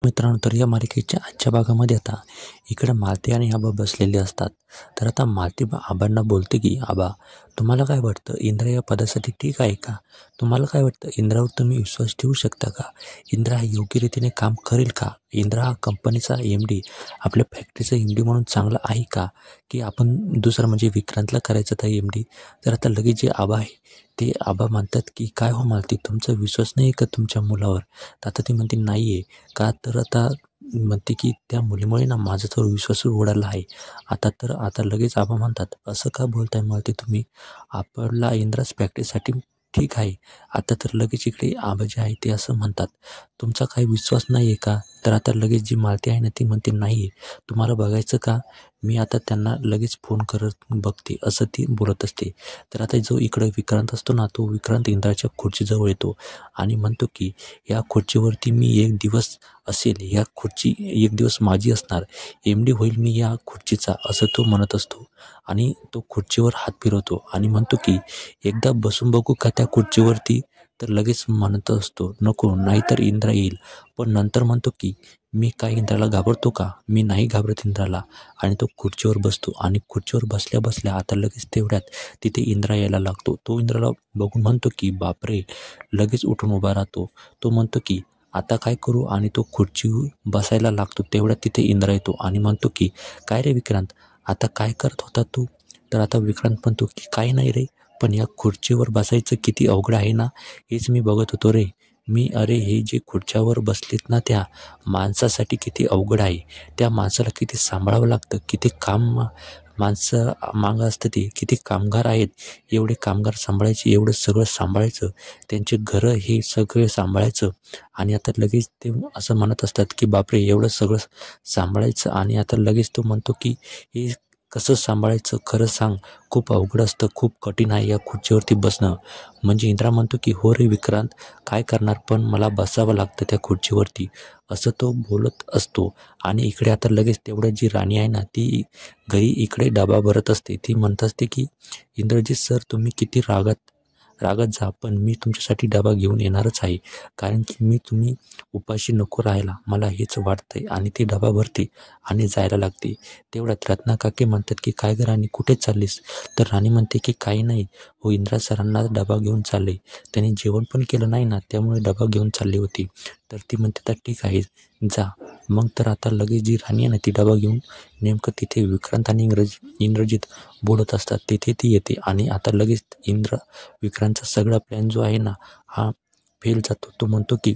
मित्रांनो, तर या मालिकेच्या आजच्या भागामध्ये आता इकडे मालती आणि आबा बसलेले असतात. तर आता मालती आबांना बोलते की, आबा, तुम्हाला काय वाटतं, इंद्रा या पदासाठी ठीक आहे का? तुम्हाला काय वाटतं, इंद्रावर तुम्ही विश्वास ठेवू शकता का? इंद्रा हा योग्य रीतीने काम करेल का? इंद्रा हा कंपनीचा MD, आपल्या फॅक्टरीचा MD म्हणून चांगला आहे का? की आपण दुसरा म्हणजे विक्रांतला करायचं था MD? तर आता लगेच जे आबा आहे ते आबा म्हणतात की, काय हो मालती, तुमचा विश्वास नाही का तुमच्या मुलावर? तर आता ती म्हणते, नाही आहे का? तर आता म्हणते की त्या मुलीमुळे ना माझा तर विश्वास उडाला आहे. आता लगेच आबा म्हणतात, असं का बोलताय मालती तुम्ही? आपला इंद्राज प्रॅक्टिससाठी ठीक आहे. आता तर लगेच इकडे आबा जे आहे ते असं म्हणतात, तुमचा काही विश्वास नाही आहे का? तर आता लगेच जी मालती आहे ना ती म्हणते, नाही आहे. तुम्हाला बघायचं का? मी आता त्यांना लगेच फोन करत बघते, असं ती बोलत असते. तर आता जो इकडे विक्रांत असतो ना, तो विक्रांत इंद्राच्या खुर्चीजवळ येतो आणि म्हणतो की, या खुर्चीवरती मी एक दिवस असेल, या खुर्ची एक दिवस माझी असणार, MD होईल मी या खुर्चीचा, असं तो म्हणत असतो. आणि तो खुर्चीवर हात फिरवतो आणि म्हणतो की, एकदा बसून बघू का त्या खुर्चीवरती? तर लगेच म्हणत असतो, नको, नाहीतर इंद्रा येईल. पण नंतर म्हणतो की, मी काय इंद्राला घाबरतो का? मी नाही घाबरत इंद्राला. आणि तो खुर्चीवर बसतो आणि खुर्चीवर बसल्या बसल्या आता लगेच तेवढ्यात तिथे इंद्रा यायला लागतो. तो इंद्राला बघून म्हणतो की, बापरे, लगेच उठून उभा राहतो. तो म्हणतो की, आता काय करू? आणि तो खुर्चीवर बसायला लागतो. तेवढ्यात तिथे इंद्रा येतो आणि म्हणतो की, काय रे विक्रांत, आता काय करत होता तू? तर आता विक्रांत म्हणतो की, काही नाही रे, पण या खुर्चीवर बसायचं किती अवघड आहे ना, हेच मी बघत होतो रे. अरे, हे जे खुर्च्यावर बसलेत ना, त्या माणसासाठी किती अवघड आहे. त्या माणसाला किती सांभाळावं लागतं, किती काम माणसं मागं असतं, ते किती कामगार आहेत. एवढे कामगार सांभाळायचे, एवढं सगळं सांभाळायचं, त्यांचे घरं हे सगळे सांभाळायचं. आणि आता लगेच ते असं म्हणत असतात की, बापरे, एवढं सगळं सांभाळायचं. आणि आता लगेच तो म्हणतो की, हे कसं सांभाळायचं, खरं सांग, खूप अवघड असतं, खूप कठीण आहे या खुर्चीवरती बसणं. म्हणजे इंद्रा म्हणतो की, हो रे विक्रांत, काय करणार, पण मला बसावं लागतं त्या खुर्चीवरती, असं तो बोलत असतो. आणि इकडे आता लगेच तेवढ्यात जी राणी आहे ना, ती घरी इकडे डबा भरत असते. ती म्हणत असते की, इंद्रजित सर, तुम्ही किती रागात जा, पण मी तुमच्यासाठी डबा घेऊन येणारच आहे, कारण की तुम्ही उपाशी नको राहायला, मला हेच वाटतंय. आणि ती डबा भरते आणि जायला लागते. तेवढ्यात रत्ना काकी म्हणतात की, काय गं राणी, कुठे चाललीस? तर राणी म्हणते की, काही नाही हो, इंद्रा सरांना डबा घेऊन चालले, त्यांनी जेवण पण केलं नाही ना, त्यामुळे डबा घेऊन चालली होती. तर ती म्हणते, तर ठीक आहे, जा मग. तर आता लगेच जी राणी आहे ना, ती डबा घेऊन नेमकं तिथे विक्रांत आणि इंद्रजित बोलत असतात, तिथे ती येते. आणि आता लगेच विक्रांतचा सगळा प्लॅन जो आहे ना, हा फेल जातो. तो म्हणतो की,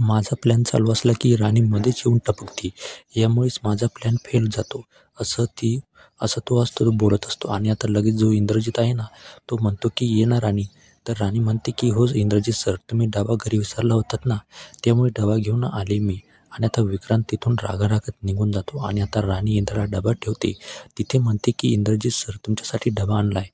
माझा प्लॅन चालू असला की राणी मध्येच येऊन टपकते, यामुळेच माझा प्लॅन फेल जातो, असं तो बोलत असतो. आणि आता लगेच जो इंद्रजित आहे ना, तो म्हणतो की, ये ना राणी. तर राणी म्हणते की, हो इंद्रजित सर, तुम्ही डबा घरी विसरला होतात ना, त्यामुळे डबा घेऊन आले मी. आणि आता विक्रांत तिथून रागारागत निघून जातो. आणि आता राणी इंद्राला डबा ठेवते. तिथे म्हणते की, इंद्रजित सर, तुमच्यासाठी डबा आणलाय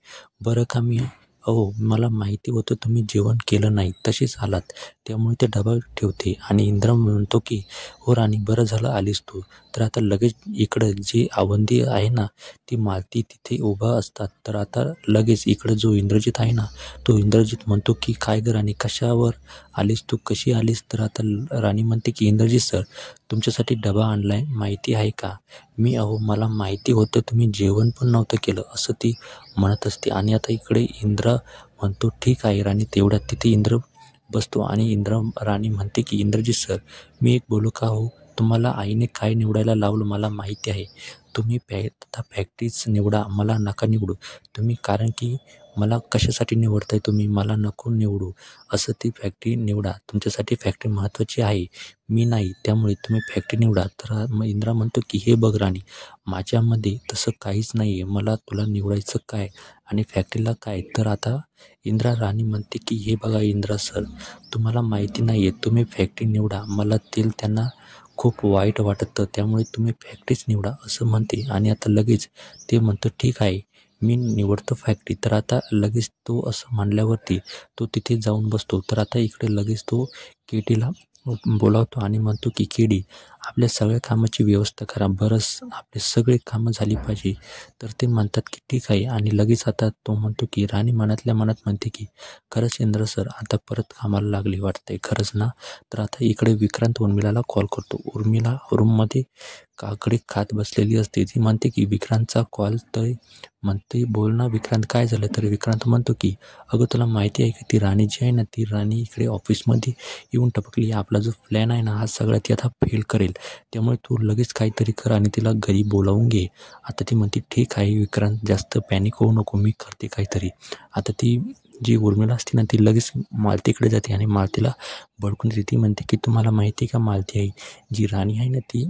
बरं का मी. हो, मला माहिती होतं तुम्ही जेवण केलं नाही, तसेच आलात, त्यामुळे ते डबा ठेवते. आणि इंद्रा म्हणतो की, हो राणी, बरं झालं आलीस तू. तर आता लगेच इकडं जी आवंदी आहे ना, ती मालती तिथे उभा असतात. तर आता लगेच इकडं जो इंद्रजित आहे ना, तो इंद्रजित म्हणतो की, काय गं राणी, कशावर आलीस तू, कशी आलीस? तर आता राणी म्हणते की, इंद्रजित सर, तुमच्यासाठी डबा आणलाय, माहिती आहे का? मला माहिती होतं तुम्ही जेवण पण नव्हतं केलं, असं ती म्हणत असते. आणि आता इकडे इंद्रा म्हणतो, ठीक आहे राणी. तेवढ्यात तिथे इंद्र बसतो आणि राणी म्हणते की, इंद्रजित सर, मी एक बोलू का हो? तुम्हाला आईने काय निवडायला लावलं मला माहिती आहे. तुम्ही आता फॅक्टरीच निवडा, मला नका निवडू तुम्ही, कारण की मला कशासाठी निवडताय तुम्ही, मला नको निवडू. असं ती फॅक्टरी निवडा, तुमच्यासाठी फॅक्टरी महत्त्वाची आहे, मी नाही, त्यामुळे तुम्ही फॅक्टरी निवडा. तर मग इंद्रा म्हणतो की, हे बघ राणी, माझ्यामध्ये तसं काहीच नाही आहे, मला तुला निवडायचं काय आणि फॅक्टरीला काय? तर आता राणी म्हणते की, हे बघा इंद्रा सर, तुम्हाला माहिती नाही आहे, तुम्ही फॅक्टरी निवडा, मला त्यांना खूप वाईट वाटतं, त्यामुळे तुम्ही फॅक्टरीच निवडा, असं म्हणते. आणि आता लगेच ते म्हणतं, ठीक आहे, मी निवडतो फॅक्टरी. तर आता लगेच तो असं म्हणल्यावरती तो तिथे जाऊन बसतो. तर आता इकडे लगेच तो केडीला बोलावतो आणि म्हणतो की, केडी, आपल्या सगळ्या कामाची व्यवस्था करा, बरंच आपले सगळे कामं झाली पाहिजे. तर ते म्हणतात की ठीक आहे आणि लगेच आता तो म्हणतो की राणी मनातल्या मनात म्हणते की खरंच इंद्र सर आता परत कामाला लागली वाटते, खरंच ना. तर आता इकडे विक्रांत उर्मिलाला कॉल करतो. उर्मिला रूममध्ये काकडी खात बसलेली असते. ती म्हणते की विक्रांतचा कॉल, तर म्हणते बोल ना विक्रांत, काय झालं. तर विक्रांत म्हणतो की अगं तुला माहिती आहे की ती राणी जी आहे ना, ती राणी इकडे ऑफिसमध्ये येऊन टपकली. आपला जो प्लॅन आहे ना हा सगळा ती आता फेल करेल, त्यामुळे तू लगेच काहीतरी कर आणि तिला घरी बोलावून घे. आता ती म्हणते ठीक आहे विक्रांत, जास्त पॅनिक होऊ नको, मी करते काहीतरी. आता ती जी उर्मिला असते ना ती लगेच मालतीकडे जाते आणि मालतीला भडकून देते. ती म्हणते की तुम्हाला माहिती आहे का मालती आई, जी राणी आहे ना ती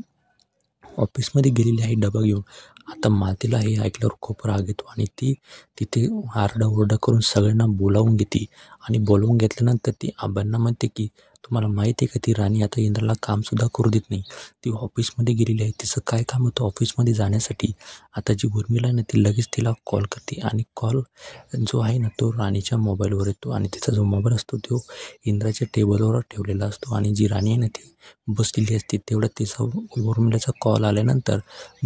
ऑफिसमध्ये गेलेली आहे डबा घेऊन. आता मालतीला हे ऐकल्यावर खूप राग येतो आणि ती तिथे आरडाओरडा करून सगळ्यांना बोलावून घेते आणि बोलावून घेतल्यानंतर ती आबांना म्हणते की तुम्हाला माहिती आहे का ती राणी आता इंद्राला कामसुद्धा करू देत नाही. ती ऑफिसमध्ये गेलेली आहे, तिचं काय काम होतं ऑफिसमध्ये जाण्यासाठी. आता जी उर्मिला आहे ना ती लगेच तिला कॉल करते आणि कॉल जो आहे ना तो राणीच्या मोबाईलवर येतो आणि तिचा जो मोबाईल असतो तो इंद्राच्या टेबलवर ठेवलेला असतो आणि जी राणी आहे ना ती बसलेली असते. तेवढ्यात तिचा उर्मिलाचा कॉल आल्यानंतर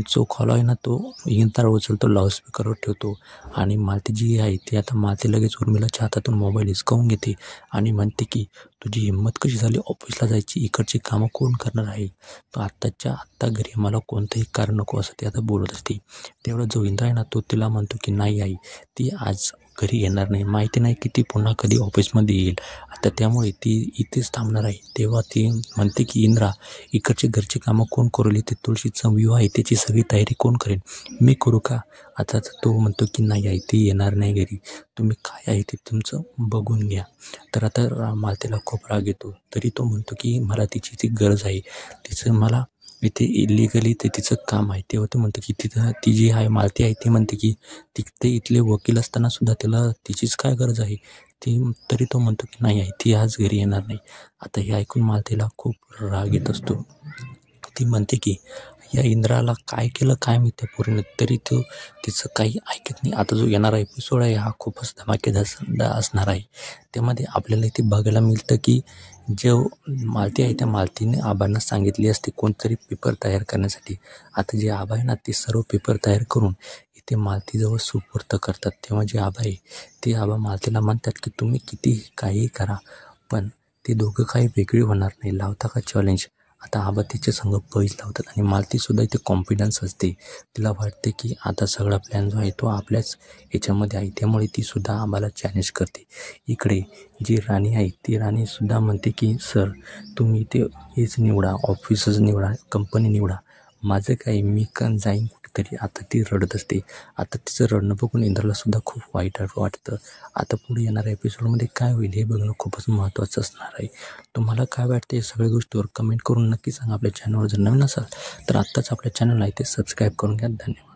जो कॉल आहे ना तो इंद्रा उचलतो, लाऊडस्पीकरवर ठेवतो आणि मालती जी आहे ती आता मालती लगेच उर्मिलाच्या हातातून मोबाईल हिसकावून घेते आणि म्हणते की तुझी हिंमत कशी झाली ऑफिसला जायची, इकडची कामं कोण करणार आहे, तो आत्ताच्या आत्ता घरी, मला कोणतंही कारण नको, असं ती आता बोलत असते. तेवढा जो इंद्रा आहे ना तो तिला म्हणतो की नाही आई, ती आज घरी येणार नाही, माहिती नाही की ती पुन्हा कधी ऑफिसमध्ये येईल. आता त्यामुळे ती इथेच थांबणार आहे. तेव्हा ती म्हणते की इंद्रा, इकडचे घरचे कामं कोण करेल, ते तुळशीचा विवाह आहे त्याची सगळी तयारी कोण करेल, मी करू का. आता तो म्हणतो की नाही आई, ती येणार नाही घरी, तुम्ही काय आहे ते तुमचं बघून घ्या. तर आता मालतीला खूप राग येतो, तरी तो म्हणतो की मला तिची ती गरज आहे, तिचं मला इथे इलिगली ते तिचं काम आहे. तेव्हा ते म्हणतं की तिथं ती जी आहे मालती आहे ती म्हणते की ते इथले वकील असताना सुद्धा तिला तिचीच काय गरज आहे. तरी तो म्हणतो की नाही आहे, ती आज घरी येणार नाही. आता हे ऐकून मालतीला खूप राग येत असतो. ती म्हणते की या इंद्राला काय केलं काय मी त्या पोरीनं, तरी तो तिचं काही ऐकत नाही. आता जो येणारा एपिसोड आहे हा खूपच धमाकेदार असणार आहे. त्यामध्ये आपल्याला इथे बघायला मिळतं की जो मालती आहे त्या मालतीने आबांना सांगितली असते कोणतरी पेपर तयार करण्यासाठी. आता जे आबा आहे ना ते सर्व पेपर तयार करून इथे मालतीजवळ सुपूर्द करतात. तेव्हा जे आबा आहे ते आबा मालतीला म्हणतात की तुम्ही किती काही करा, पण ते दोघं काही वेगळे होणार नाही, लावता का चॅलेंज. आता आबा तिच्या संग पैज लावतात आणि मालतीसुद्धा इथे कॉन्फिडन्स असते. तिला वाटते की आता सगळा प्लॅन जो आहे तो आपल्याच याच्यामध्ये आहे, त्यामुळे तीसुद्धा आबाला चॅलेंज करते. इकडे जी राणी आहे ती राणीसुद्धा म्हणते की सर तुम्ही ते हेच निवडा, ऑफिसच निवडा, कंपनी निवडा, माझं काय, मी जाईन कुठेतरी. आता ती रडत असते. आता तिचं रडणं बघून इंद्रालासुद्धा खूप वाईट वाटतं. आता पुढे येणाऱ्या एपिसोडमध्ये काय होईल हे बघणं खूपच महत्त्वाचं असणार आहे. तुम्हाला काय वाटतं या सगळ्या गोष्टीवर कमेंट करून नक्की सांगा. आपल्या चॅनलवर जर नवीन असाल तर आत्ताच आपल्या चॅनलला इथे सबस्क्राईब करून घ्या. धन्यवाद.